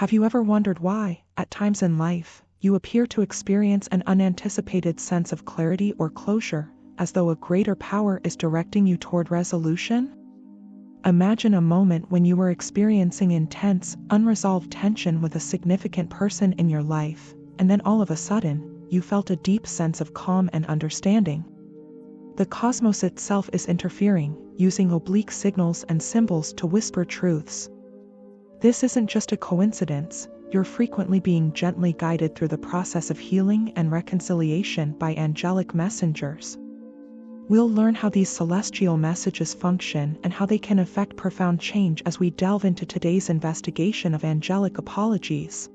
Have you ever wondered why, at times in life, you appear to experience an unanticipated sense of clarity or closure, as though a greater power is directing you toward resolution? Imagine a moment when you were experiencing intense, unresolved tension with a significant person in your life, and then all of a sudden, you felt a deep sense of calm and understanding. The cosmos itself is interfering, using oblique signals and symbols to whisper truths. This isn't just a coincidence, you're frequently being gently guided through the process of healing and reconciliation by angelic messengers. We'll learn how these celestial messages function and how they can effect profound change as we delve into today's investigation of angelic apologies.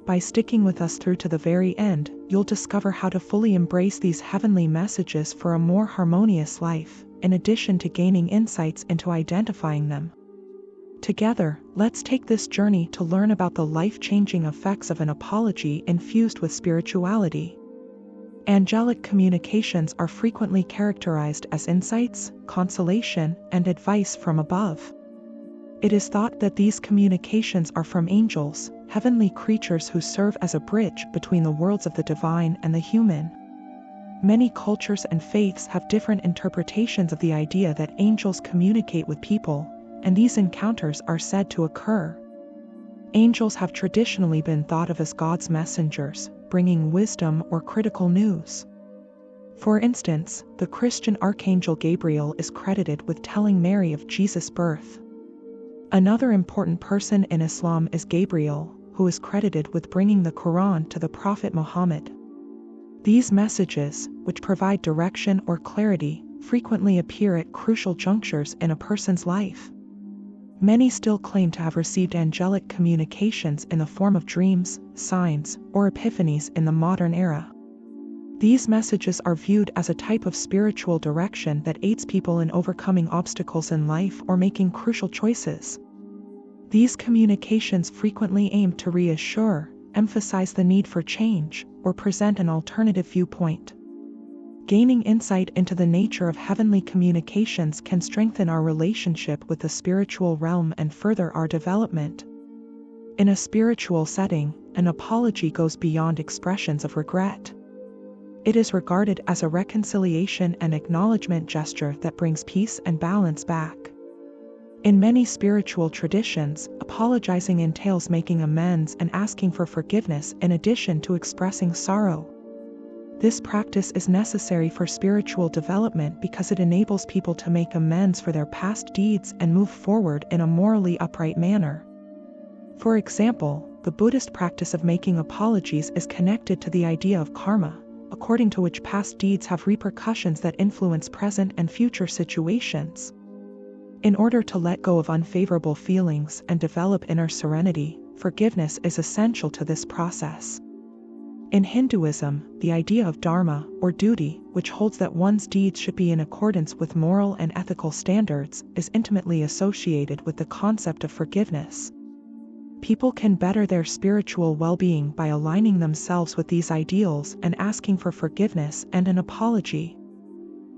By sticking with us through to the very end, you'll discover how to fully embrace these heavenly messages for a more harmonious life, in addition to gaining insights into identifying them. Together, let's take this journey to learn about the life-changing effects of an apology infused with spirituality. Angelic communications are frequently characterized as insights, consolation, and advice from above. It is thought that these communications are from angels, heavenly creatures who serve as a bridge between the worlds of the divine and the human. Many cultures and faiths have different interpretations of the idea that angels communicate with people, and these encounters are said to occur. Angels have traditionally been thought of as God's messengers, bringing wisdom or critical news. For instance, the Christian archangel Gabriel is credited with telling Mary of Jesus' birth. Another important person in Islam is Gabriel, who is credited with bringing the Quran to the Prophet Muhammad. These messages, which provide direction or clarity, frequently appear at crucial junctures in a person's life. Many still claim to have received angelic communications in the form of dreams, signs, or epiphanies in the modern era. These messages are viewed as a type of spiritual direction that aids people in overcoming obstacles in life or making crucial choices. These communications frequently aim to reassure, emphasize the need for change, or present an alternative viewpoint. Gaining insight into the nature of heavenly communications can strengthen our relationship with the spiritual realm and further our development. In a spiritual setting, an apology goes beyond expressions of regret. It is regarded as a reconciliation and acknowledgement gesture that brings peace and balance back. In many spiritual traditions, apologizing entails making amends and asking for forgiveness in addition to expressing sorrow. This practice is necessary for spiritual development because it enables people to make amends for their past deeds and move forward in a morally upright manner. For example, the Buddhist practice of making apologies is connected to the idea of karma, according to which past deeds have repercussions that influence present and future situations. In order to let go of unfavorable feelings and develop inner serenity, forgiveness is essential to this process. In Hinduism, the idea of dharma, or duty, which holds that one's deeds should be in accordance with moral and ethical standards, is intimately associated with the concept of forgiveness. People can better their spiritual well-being by aligning themselves with these ideals and asking for forgiveness and an apology.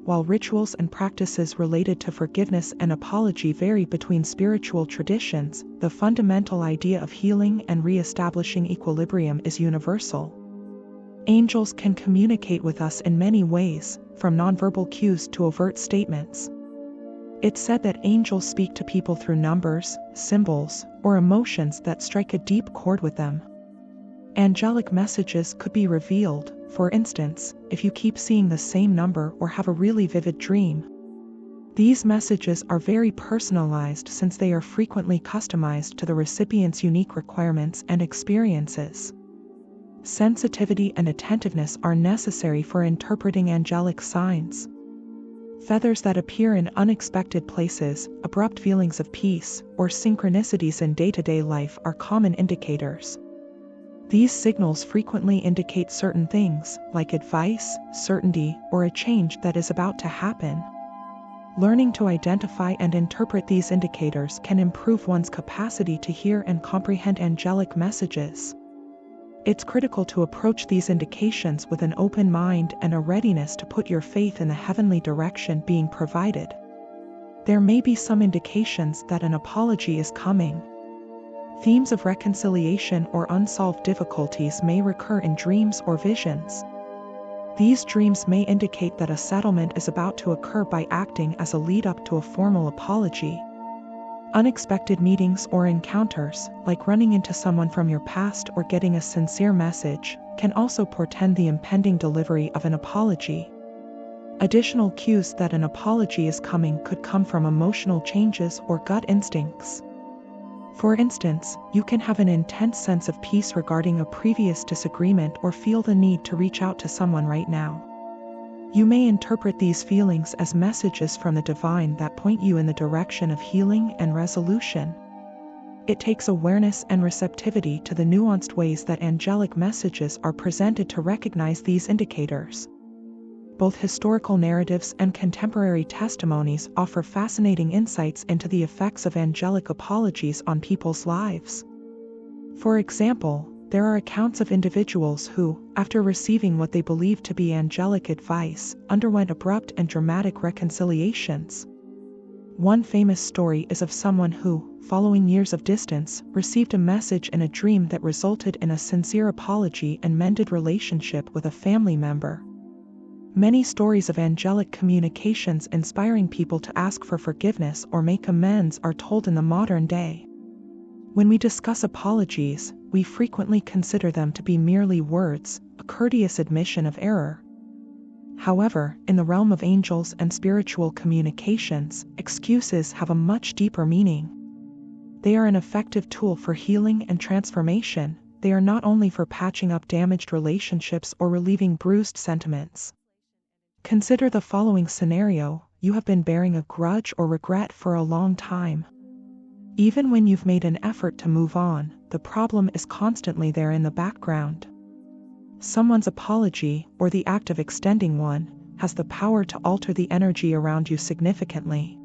While rituals and practices related to forgiveness and apology vary between spiritual traditions, the fundamental idea of healing and re-establishing equilibrium is universal. Angels can communicate with us in many ways, from nonverbal cues to overt statements. It's said that angels speak to people through numbers, symbols, or emotions that strike a deep chord with them. Angelic messages could be revealed, for instance, if you keep seeing the same number or have a really vivid dream. These messages are very personalized since they are frequently customized to the recipient's unique requirements and experiences. Sensitivity and attentiveness are necessary for interpreting angelic signs. Feathers that appear in unexpected places, abrupt feelings of peace, or synchronicities in day-to-day life are common indicators. These signals frequently indicate certain things, like advice, certainty, or a change that is about to happen. Learning to identify and interpret these indicators can improve one's capacity to hear and comprehend angelic messages. It's critical to approach these indications with an open mind and a readiness to put your faith in the heavenly direction being provided. There may be some indications that an apology is coming. Themes of reconciliation or unsolved difficulties may recur in dreams or visions. These dreams may indicate that a settlement is about to occur by acting as a lead-up to a formal apology. Unexpected meetings or encounters, like running into someone from your past or getting a sincere message, can also portend the impending delivery of an apology. Additional cues that an apology is coming could come from emotional changes or gut instincts. For instance, you can have an intense sense of peace regarding a previous disagreement or feel the need to reach out to someone right now. You may interpret these feelings as messages from the divine that point you in the direction of healing and resolution. It takes awareness and receptivity to the nuanced ways that angelic messages are presented to recognize these indicators. Both historical narratives and contemporary testimonies offer fascinating insights into the effects of angelic apologies on people's lives. For example, there are accounts of individuals who, after receiving what they believed to be angelic advice, underwent abrupt and dramatic reconciliations. One famous story is of someone who, following years of distance, received a message in a dream that resulted in a sincere apology and mended relationship with a family member. Many stories of angelic communications inspiring people to ask for forgiveness or make amends are told in the modern day. When we discuss apologies, we frequently consider them to be merely words, a courteous admission of error. However, in the realm of angels and spiritual communications, excuses have a much deeper meaning. They are an effective tool for healing and transformation. They are not only for patching up damaged relationships or relieving bruised sentiments. Consider the following scenario: you have been bearing a grudge or regret for a long time. Even when you've made an effort to move on, the problem is constantly there in the background. Someone's apology, or the act of extending one, has the power to alter the energy around you significantly.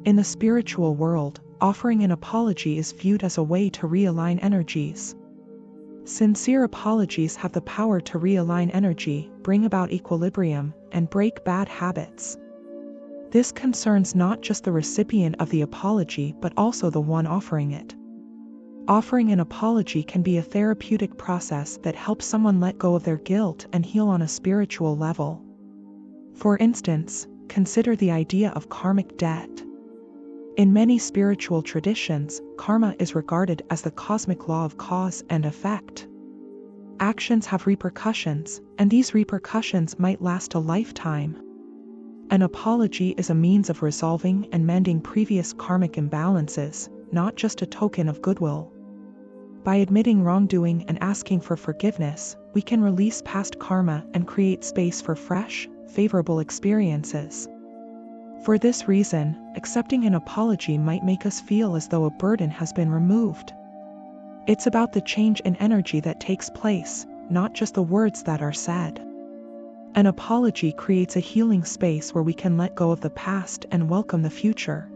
In the spiritual world, offering an apology is viewed as a way to realign energies. Sincere apologies have the power to realign energy, bring about equilibrium, and break bad habits. This concerns not just the recipient of the apology but also the one offering it. Offering an apology can be a therapeutic process that helps someone let go of their guilt and heal on a spiritual level. For instance, consider the idea of karmic debt. In many spiritual traditions, karma is regarded as the cosmic law of cause and effect. Actions have repercussions, and these repercussions might last a lifetime. An apology is a means of resolving and mending previous karmic imbalances, not just a token of goodwill. By admitting wrongdoing and asking for forgiveness, we can release past karma and create space for fresh, favorable experiences. For this reason, accepting an apology might make us feel as though a burden has been removed. It's about the change in energy that takes place, not just the words that are said. An apology creates a healing space where we can let go of the past and welcome the future.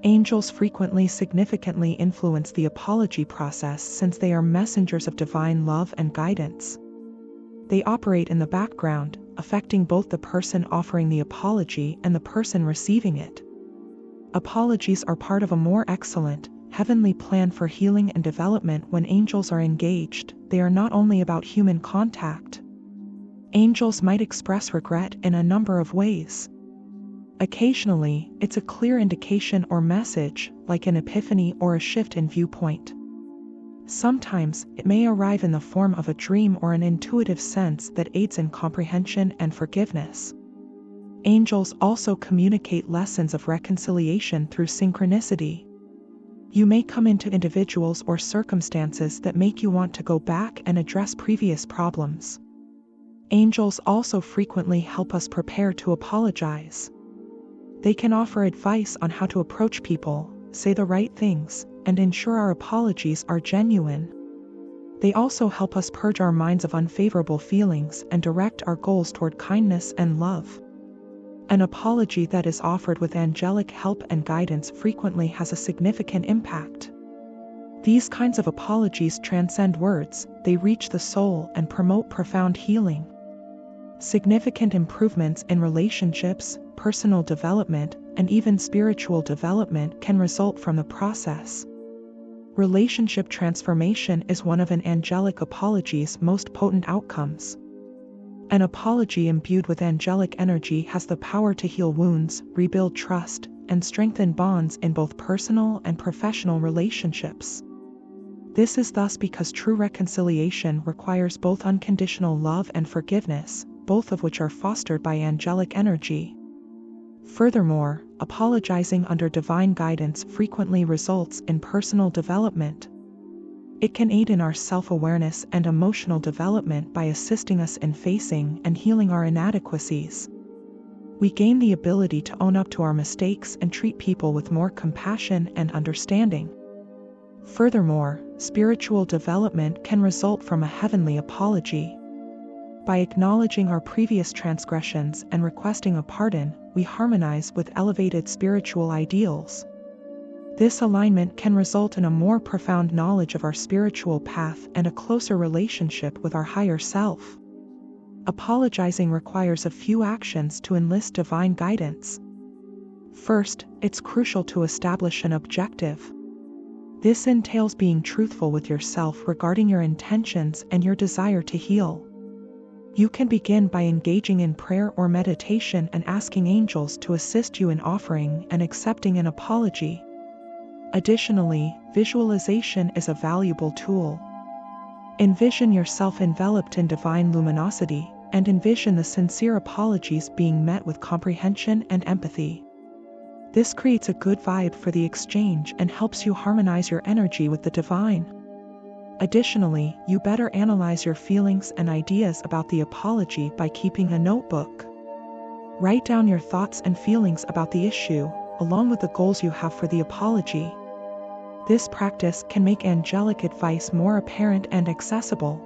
Angels frequently significantly influence the apology process since they are messengers of divine love and guidance. They operate in the background, affecting both the person offering the apology and the person receiving it. Apologies are part of a more excellent, heavenly plan for healing and development. When angels are engaged, they are not only about human contact. Angels might express regret in a number of ways. Occasionally, it's a clear indication or message, like an epiphany or a shift in viewpoint. Sometimes, it may arrive in the form of a dream or an intuitive sense that aids in comprehension and forgiveness. Angels also communicate lessons of reconciliation through synchronicity. You may come into individuals or circumstances that make you want to go back and address previous problems. Angels also frequently help us prepare to apologize. They can offer advice on how to approach people, say the right things, and ensure our apologies are genuine. They also help us purge our minds of unfavorable feelings and direct our goals toward kindness and love. An apology that is offered with angelic help and guidance frequently has a significant impact. These kinds of apologies transcend words, they reach the soul and promote profound healing. Significant improvements in relationships, personal development, and even spiritual development can result from the process. Relationship transformation is one of an angelic apology's most potent outcomes. An apology imbued with angelic energy has the power to heal wounds, rebuild trust, and strengthen bonds in both personal and professional relationships. This is thus because true reconciliation requires both unconditional love and forgiveness, both of which are fostered by angelic energy. Furthermore, apologizing under divine guidance frequently results in personal development. It can aid in our self-awareness and emotional development by assisting us in facing and healing our inadequacies. We gain the ability to own up to our mistakes and treat people with more compassion and understanding. Furthermore, spiritual development can result from a heavenly apology. By acknowledging our previous transgressions and requesting a pardon, we harmonize with elevated spiritual ideals. This alignment can result in a more profound knowledge of our spiritual path and a closer relationship with our higher self. Apologizing requires a few actions to enlist divine guidance. First, it's crucial to establish an objective. This entails being truthful with yourself regarding your intentions and your desire to heal. You can begin by engaging in prayer or meditation and asking angels to assist you in offering and accepting an apology. Additionally, visualization is a valuable tool. Envision yourself enveloped in divine luminosity, and envision the sincere apologies being met with comprehension and empathy. This creates a good vibe for the exchange and helps you harmonize your energy with the divine. Additionally, you better analyze your feelings and ideas about the apology by keeping a notebook. Write down your thoughts and feelings about the issue, along with the goals you have for the apology. This practice can make angelic advice more apparent and accessible.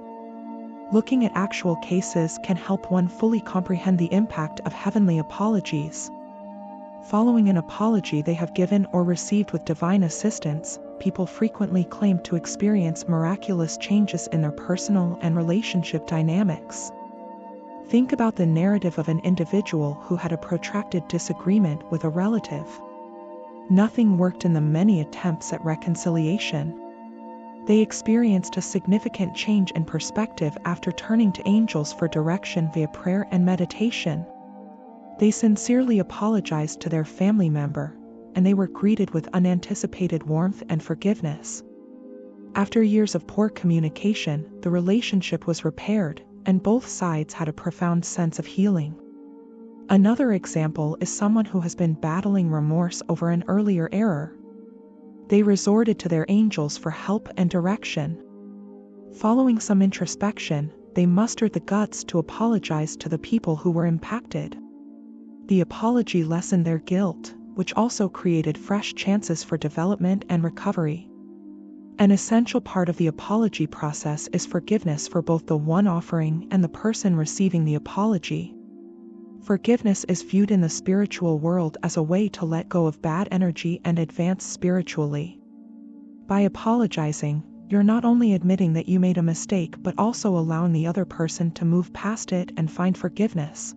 Looking at actual cases can help one fully comprehend the impact of heavenly apologies. Following an apology they have given or received with divine assistance, people frequently claim to experience miraculous changes in their personal and relationship dynamics. Think about the narrative of an individual who had a protracted disagreement with a relative. Nothing worked in the many attempts at reconciliation. They experienced a significant change in perspective after turning to angels for direction via prayer and meditation. They sincerely apologized to their family member, and they were greeted with unanticipated warmth and forgiveness. After years of poor communication, the relationship was repaired, and both sides had a profound sense of healing. Another example is someone who has been battling remorse over an earlier error. They resorted to their angels for help and direction. Following some introspection, they mustered the guts to apologize to the people who were impacted. The apology lessened their guilt, which also created fresh chances for development and recovery. An essential part of the apology process is forgiveness for both the one offering and the person receiving the apology. Forgiveness is viewed in the spiritual world as a way to let go of bad energy and advance spiritually. By apologizing, you're not only admitting that you made a mistake but also allowing the other person to move past it and find forgiveness.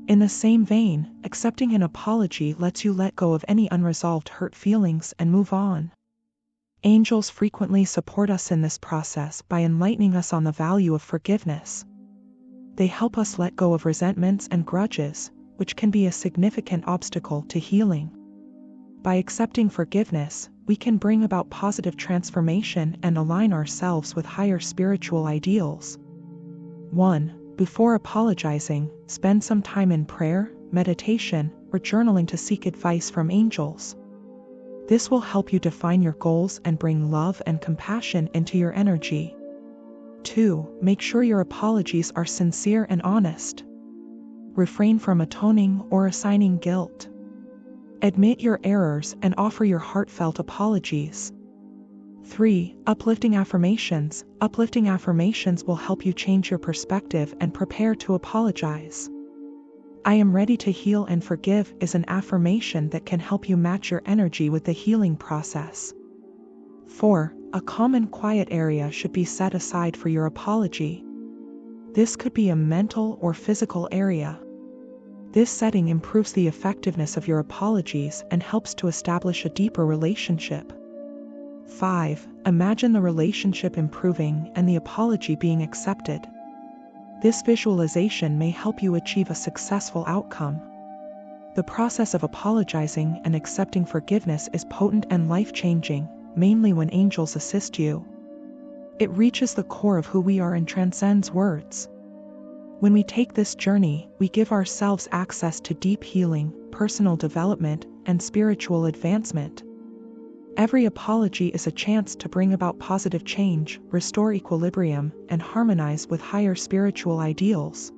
In the same vein, accepting an apology lets you let go of any unresolved hurt feelings and move on. Angels frequently support us in this process by enlightening us on the value of forgiveness. They help us let go of resentments and grudges, which can be a significant obstacle to healing. By accepting forgiveness, we can bring about positive transformation and align ourselves with higher spiritual ideals. 1. Before apologizing, spend some time in prayer, meditation, or journaling to seek advice from angels. This will help you define your goals and bring love and compassion into your energy. 2. Make sure your apologies are sincere and honest. Refrain from atoning or assigning guilt. Admit your errors and offer your heartfelt apologies. 3. Uplifting affirmations. Uplifting affirmations will help you change your perspective and prepare to apologize. I am ready to heal and forgive is an affirmation that can help you match your energy with the healing process. 4. A calm and quiet area should be set aside for your apology. This could be a mental or physical area. This setting improves the effectiveness of your apologies and helps to establish a deeper relationship. 5. Imagine the relationship improving and the apology being accepted. This visualization may help you achieve a successful outcome. The process of apologizing and accepting forgiveness is potent and life-changing, mainly when angels assist you. It reaches the core of who we are and transcends words. When we take this journey, we give ourselves access to deep healing, personal development, and spiritual advancement. Every apology is a chance to bring about positive change, restore equilibrium, and harmonize with higher spiritual ideals.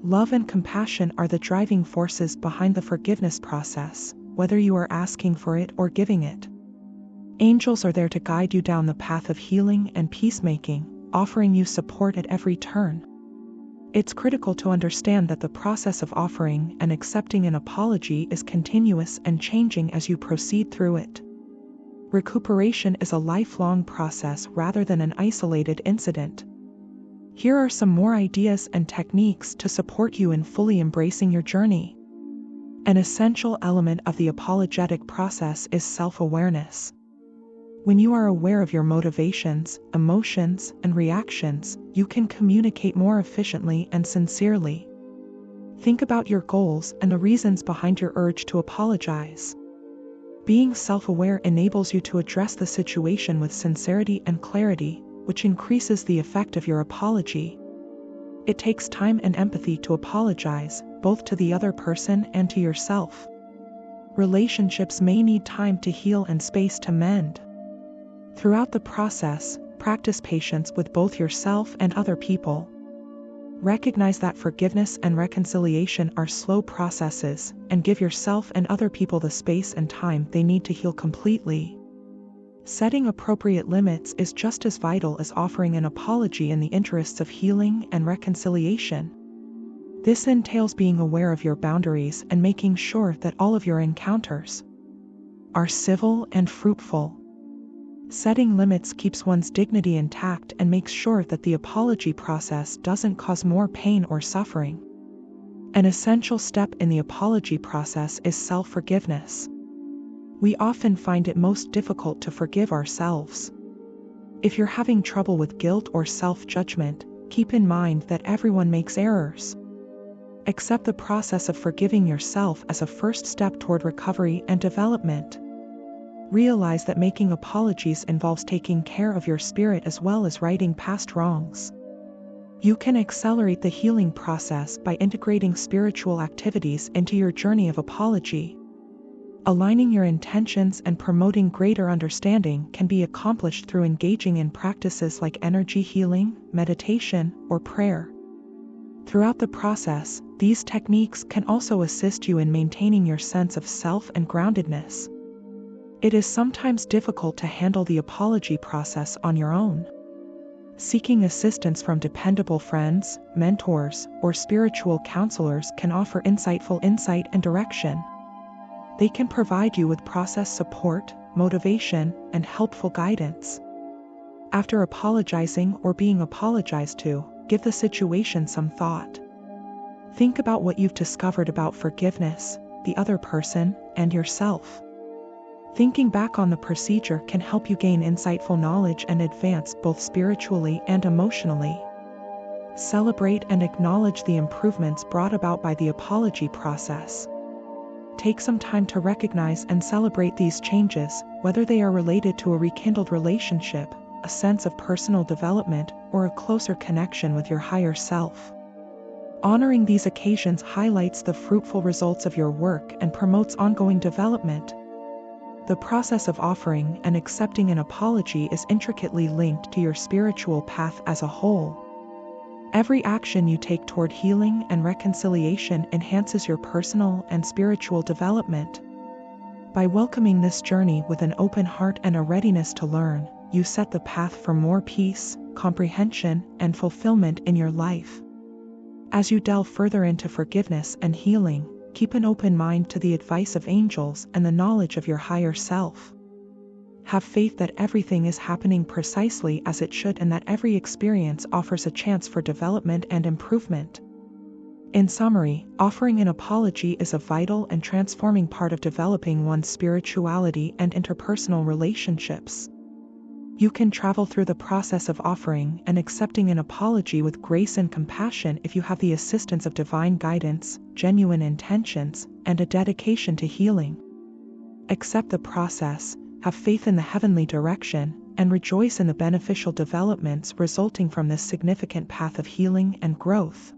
Love and compassion are the driving forces behind the forgiveness process, whether you are asking for it or giving it. Angels are there to guide you down the path of healing and peacemaking, offering you support at every turn. It's critical to understand that the process of offering and accepting an apology is continuous and changing as you proceed through it. Recuperation is a lifelong process rather than an isolated incident. Here are some more ideas and techniques to support you in fully embracing your journey. An essential element of the apologetic process is self-awareness. When you are aware of your motivations, emotions, and reactions, you can communicate more efficiently and sincerely. Think about your goals and the reasons behind your urge to apologize. Being self-aware enables you to address the situation with sincerity and clarity, which increases the effect of your apology. It takes time and empathy to apologize, both to the other person and to yourself. Relationships may need time to heal and space to mend. Throughout the process, practice patience with both yourself and other people. Recognize that forgiveness and reconciliation are slow processes, and give yourself and other people the space and time they need to heal completely. Setting appropriate limits is just as vital as offering an apology in the interests of healing and reconciliation. This entails being aware of your boundaries and making sure that all of your encounters are civil and fruitful. Setting limits keeps one's dignity intact and makes sure that the apology process doesn't cause more pain or suffering. An essential step in the apology process is self-forgiveness. We often find it most difficult to forgive ourselves. If you're having trouble with guilt or self-judgment, keep in mind that everyone makes errors. Accept the process of forgiving yourself as a first step toward recovery and development. Realize that making apologies involves taking care of your spirit as well as righting past wrongs. You can accelerate the healing process by integrating spiritual activities into your journey of apology. Aligning your intentions and promoting greater understanding can be accomplished through engaging in practices like energy healing, meditation, or prayer. Throughout the process, these techniques can also assist you in maintaining your sense of self and groundedness. It is sometimes difficult to handle the apology process on your own. Seeking assistance from dependable friends, mentors, or spiritual counselors can offer insightful insight and direction. They can provide you with process support, motivation, and helpful guidance. After apologizing or being apologized to, give the situation some thought. Think about what you've discovered about forgiveness, the other person, and yourself. Thinking back on the procedure can help you gain insightful knowledge and advance both spiritually and emotionally. Celebrate and acknowledge the improvements brought about by the apology process. Take some time to recognize and celebrate these changes, whether they are related to a rekindled relationship, a sense of personal development, or a closer connection with your higher self. Honoring these occasions highlights the fruitful results of your work and promotes ongoing development. The process of offering and accepting an apology is intricately linked to your spiritual path as a whole. Every action you take toward healing and reconciliation enhances your personal and spiritual development. By welcoming this journey with an open heart and a readiness to learn, you set the path for more peace, comprehension, and fulfillment in your life. As you delve further into forgiveness and healing, keep an open mind to the advice of angels and the knowledge of your higher self. Have faith that everything is happening precisely as it should and that every experience offers a chance for development and improvement. In summary, offering an apology is a vital and transforming part of developing one's spirituality and interpersonal relationships. You can travel through the process of offering and accepting an apology with grace and compassion if you have the assistance of divine guidance, genuine intentions, and a dedication to healing. Accept the process, have faith in the heavenly direction, and rejoice in the beneficial developments resulting from this significant path of healing and growth.